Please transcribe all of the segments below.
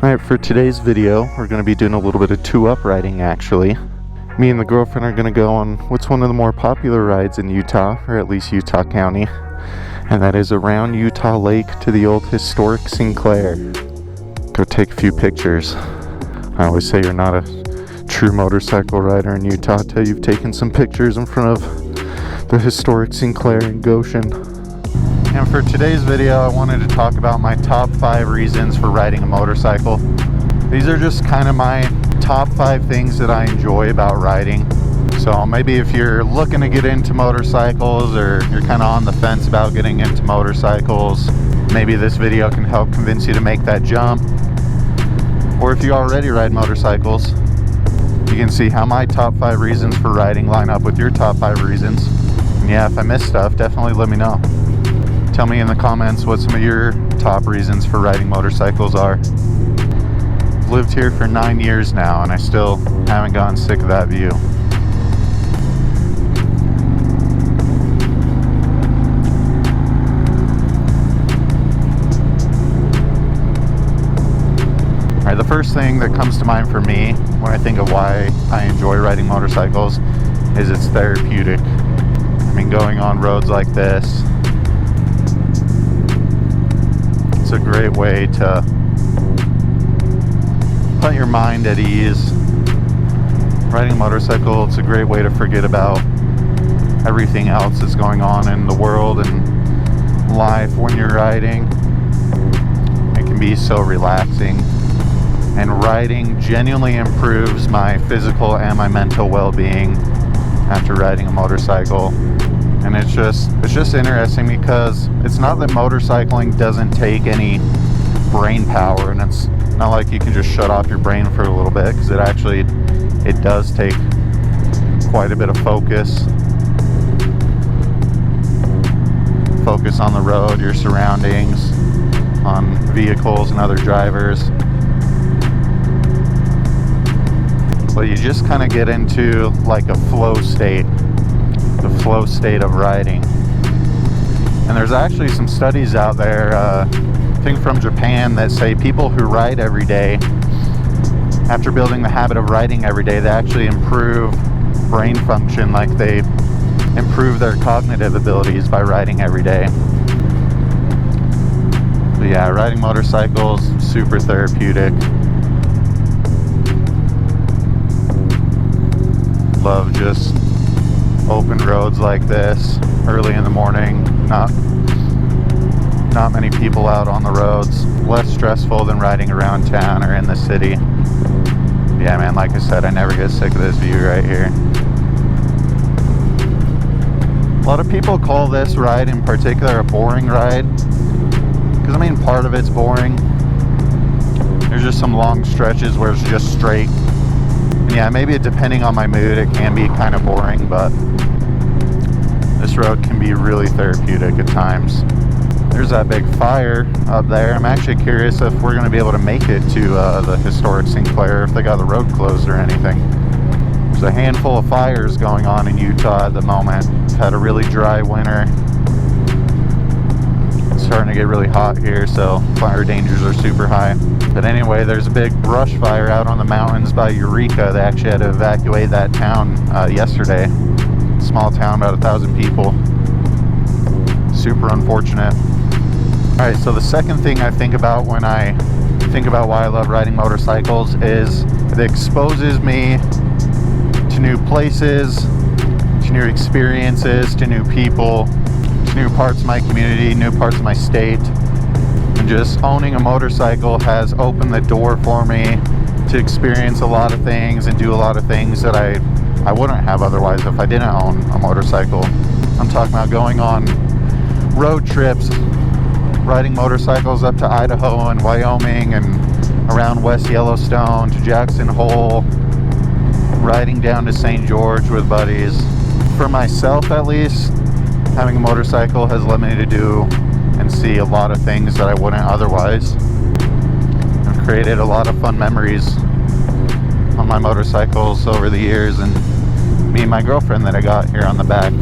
Alright, for today's video, we're going to be doing a little bit of two-up riding actually. Me and the girlfriend are going to go on what's one of the more popular rides in Utah, or at least Utah County, and that is around Utah Lake to the old historic Sinclair. Go take a few pictures. I always say you're not a true motorcycle rider in Utah until you've taken some pictures in front of the historic Sinclair in Goshen. And for today's video, I wanted to talk about my top 5 reasons for riding a motorcycle. These are just kind of my top 5 things that I enjoy about riding. So maybe if you're looking to get into motorcycles, or you're kind of on the fence about getting into motorcycles, maybe this video can help convince you to make that jump. Or if you already ride motorcycles, you can see how my top 5 reasons for riding line up with your top 5 reasons. And yeah, if I miss stuff, definitely let me know. Tell me in the comments what some of your top reasons for riding motorcycles are. I've lived here for 9 years now and I still haven't gotten sick of that view. Alright, the first thing that comes to mind for me when I think of why I enjoy riding motorcycles is it's therapeutic. I mean, going on roads like this, it's a great way to put your mind at ease. Riding a motorcycle, it's a great way to forget about everything else that's going on in the world and life when you're riding. It can be so relaxing. And riding genuinely improves my physical and my mental well-being after riding a motorcycle. And it's just interesting because it's not that motorcycling doesn't take any brain power, and it's not like you can just shut off your brain for a little bit, because it does take quite a bit of focus on the road, your surroundings, on vehicles and other drivers. But you just kind of get into like a flow state of riding. And there's actually some studies out there, I think from Japan, that say people who ride every day, after building the habit of riding every day, they actually improve brain function, like they improve their cognitive abilities by riding every day. But yeah, riding motorcycles, super therapeutic. Love just open roads like this early in the morning. Not many people out on the roads. Less stressful than riding around town or in the city. Yeah, man, like I said, I never get sick of this view right here. A lot of people call this ride in particular a boring ride, because I mean, part of it's boring. There's just some long stretches where it's just straight. Yeah, maybe depending on my mood, it can be kind of boring, but this road can be really therapeutic at times. There's that big fire up there. I'm actually curious if we're going to be able to make it to the historic Sinclair, if they got the road closed or anything. There's a handful of fires going on in Utah at the moment. We've had a really dry winter. It's starting to get really hot here, so fire dangers are super high. But anyway, there's a big brush fire out on the mountains by Eureka. They actually had to evacuate that town yesterday. Small town, about 1,000 people. Super unfortunate. Alright, so the second thing I think about when I think about why I love riding motorcycles is it exposes me to new places, to new experiences, to new people, to new parts of my community, new parts of my state. And just owning a motorcycle has opened the door for me to experience a lot of things and do a lot of things that I wouldn't have otherwise if I didn't own a motorcycle. I'm talking about going on road trips, riding motorcycles up to Idaho and Wyoming and around West Yellowstone to Jackson Hole, riding down to St. George with buddies. For myself at least, having a motorcycle has led me to do and see a lot of things that I wouldn't otherwise. I've created a lot of fun memories on my motorcycles over the years, and me and my girlfriend that I got here on the back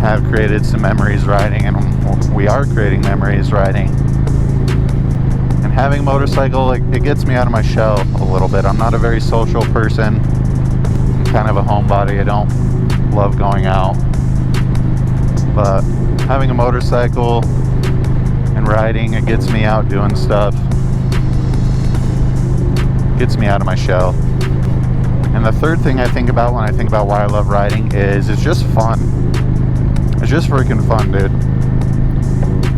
have created some memories riding, and we are creating memories riding. And having a motorcycle, it gets me out of my shell a little bit. I'm not a very social person. I'm kind of a homebody. I don't love going out. But having a motorcycle and riding, it gets me out doing stuff. Gets me out of my shell. And the third thing I think about when I think about why I love riding is it's just fun. It's just freaking fun, dude.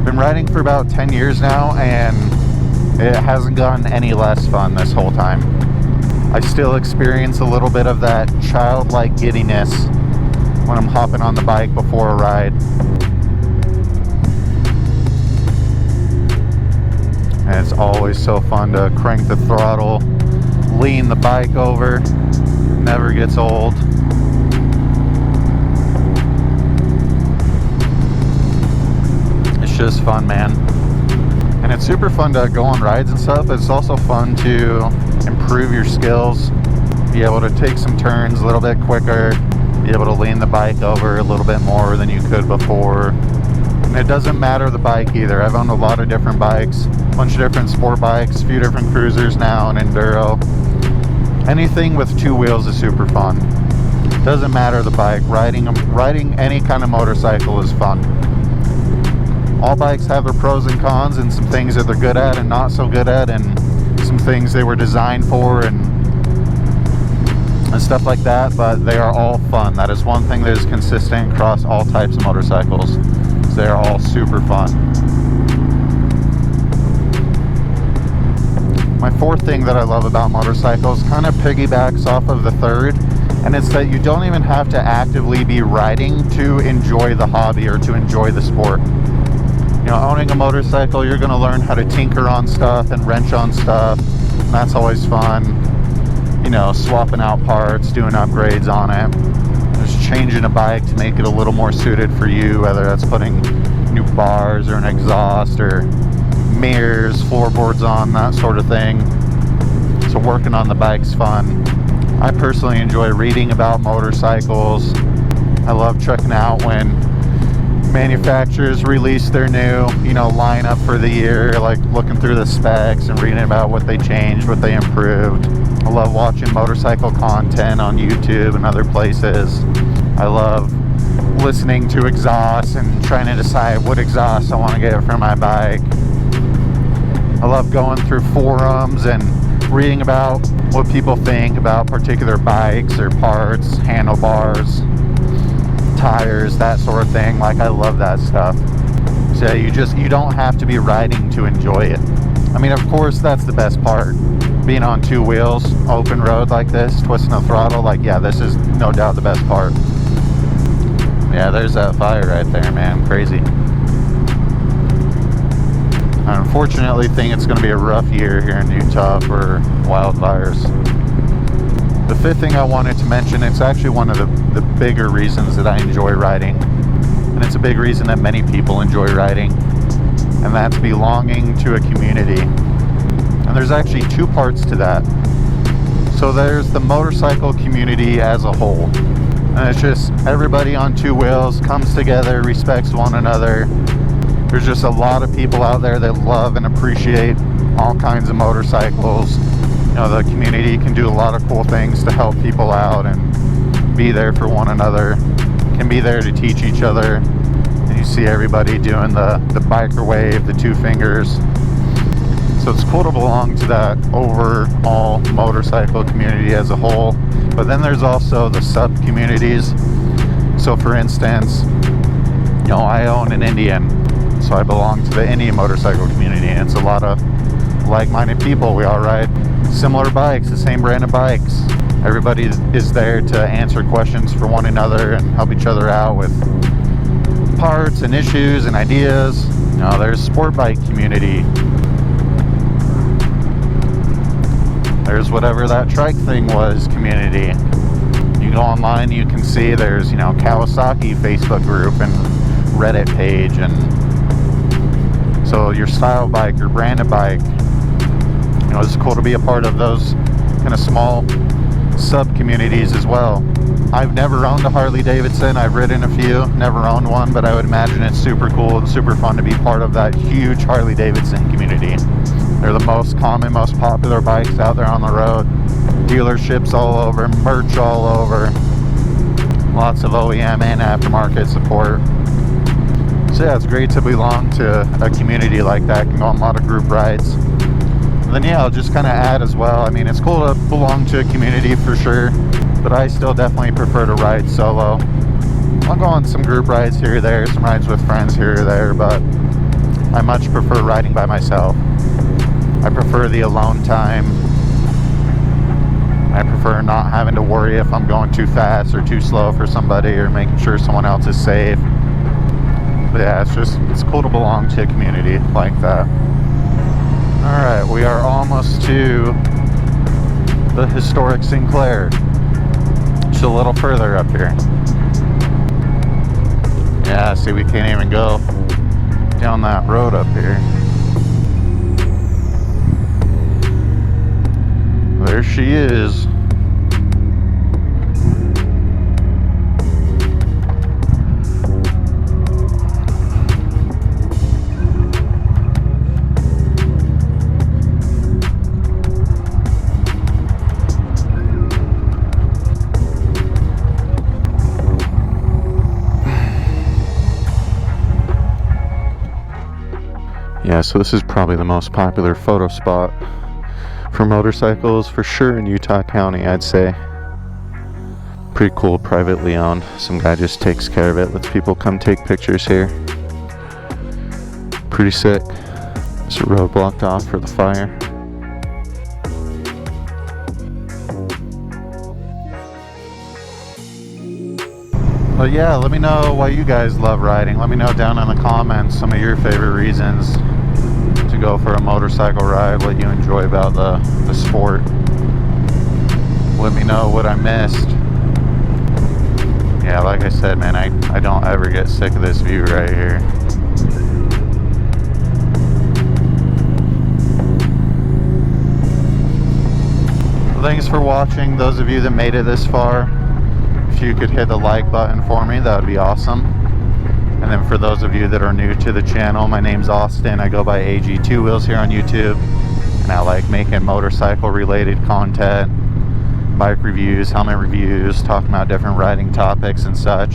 Been riding for about 10 years now, and it hasn't gotten any less fun this whole time. I still experience a little bit of that childlike giddiness when I'm hopping on the bike before a ride. And it's always so fun to crank the throttle, lean the bike over. Never gets old. It's just fun, man. And it's super fun to go on rides and stuff. It's also fun to improve your skills, be able to take some turns a little bit quicker, be able to lean the bike over a little bit more than you could before. And it doesn't matter the bike either. I've owned a lot of different bikes, a bunch of different sport bikes, a few different cruisers now, and enduro. Anything with two wheels is super fun. Doesn't matter the bike. Riding any kind of motorcycle is fun. All bikes have their pros and cons, and some things that they're good at and not so good at, and some things they were designed for and stuff like that, but they are all fun. That is one thing that is consistent across all types of motorcycles. They are all super fun. My fourth thing that I love about motorcycles kind of piggybacks off of the third, and it's that you don't even have to actively be riding to enjoy the hobby or to enjoy the sport. You know, owning a motorcycle, you're going to learn how to tinker on stuff and wrench on stuff, and that's always fun. You know, swapping out parts, doing upgrades on it, just changing a bike to make it a little more suited for you, whether that's putting new bars or an exhaust or mirrors, floorboards on, that sort of thing. So working on the bike's fun. I personally enjoy reading about motorcycles. I love checking out when manufacturers release their new, lineup for the year, like looking through the specs and reading about what they changed, what they improved. I love watching motorcycle content on YouTube and other places. I love listening to exhausts and trying to decide what exhaust I want to get for my bike. I love going through forums and reading about what people think about particular bikes or parts, handlebars, tires, that sort of thing. Like, I love that stuff. So you don't have to be riding to enjoy it. I mean, of course, that's the best part. Being on two wheels, open road like this, twisting the throttle, this is no doubt the best part. Yeah, there's that fire right there, man. Crazy. I unfortunately think it's going to be a rough year here in Utah for wildfires. The fifth thing I wanted to mention, it's actually one of the bigger reasons that I enjoy riding, and it's a big reason that many people enjoy riding, and that's belonging to a community. And there's actually two parts to that. So there's the motorcycle community as a whole, and it's just everybody on two wheels comes together, respects one another. There's just a lot of people out there that love and appreciate all kinds of motorcycles. The community can do a lot of cool things to help people out and be there for one another, can be there to teach each other. And you see everybody doing the biker wave, the two fingers. So it's cool to belong to that overall motorcycle community as a whole. But then there's also the sub-communities. So for instance, I own an Indian, so I belong to the Indian motorcycle community, and it's a lot of like-minded people. We all ride similar bikes, the same brand of bikes. Everybody is there to answer questions for one another and help each other out with parts and issues and ideas. There's sport bike community. There's whatever that trike thing was community. You go online, you can see there's, Kawasaki Facebook group and Reddit page, and so your style bike, your brand of bike, it's cool to be a part of those kind of small sub-communities as well. I've never owned a Harley Davidson. I've ridden a few, never owned one, but I would imagine it's super cool and super fun to be part of that huge Harley Davidson community. They're the most common, most popular bikes out there on the road. Dealerships all over, merch all over. Lots of OEM and aftermarket support. So yeah, it's great to belong to a community like that. Can go on a lot of group rides. And then yeah, I'll just kind of add as well. I mean, it's cool to belong to a community for sure, but I still definitely prefer to ride solo. I'll go on some group rides here or there, some rides with friends here or there, but I much prefer riding by myself. I prefer the alone time. I prefer not having to worry if I'm going too fast or too slow for somebody, or making sure someone else is safe. But yeah, it's cool to belong to a community like that. Alright, we are almost to the historic Sinclair. Just a little further up here. Yeah, see, we can't even go down that road up here. There she is. Yeah, so this is probably the most popular photo spot for motorcycles for sure in Utah County, I'd say. Pretty cool, privately owned. Some guy just takes care of it, lets people come take pictures here. Pretty sick. There's a road blocked off for the fire. But yeah, let me know why you guys love riding. Let me know down in the comments some of your favorite reasons to go for a motorcycle ride, what you enjoy about the sport. Let me know what I missed. Yeah, like I said, man, I don't ever get sick of this view right here. Well, thanks for watching. Those of you that made it this far, if you could hit the like button for me, that would be awesome. And then for those of you that are new to the channel, my name's Austin. I go by AG2 Wheels here on YouTube, and I like making motorcycle related content, bike reviews, helmet reviews, talking about different riding topics and such.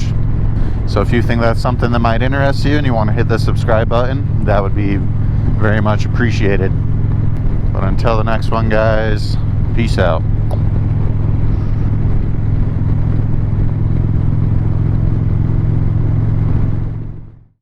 So if you think that's something that might interest you and you want to hit the subscribe button, that would be very much appreciated. But until the next one, guys, peace out.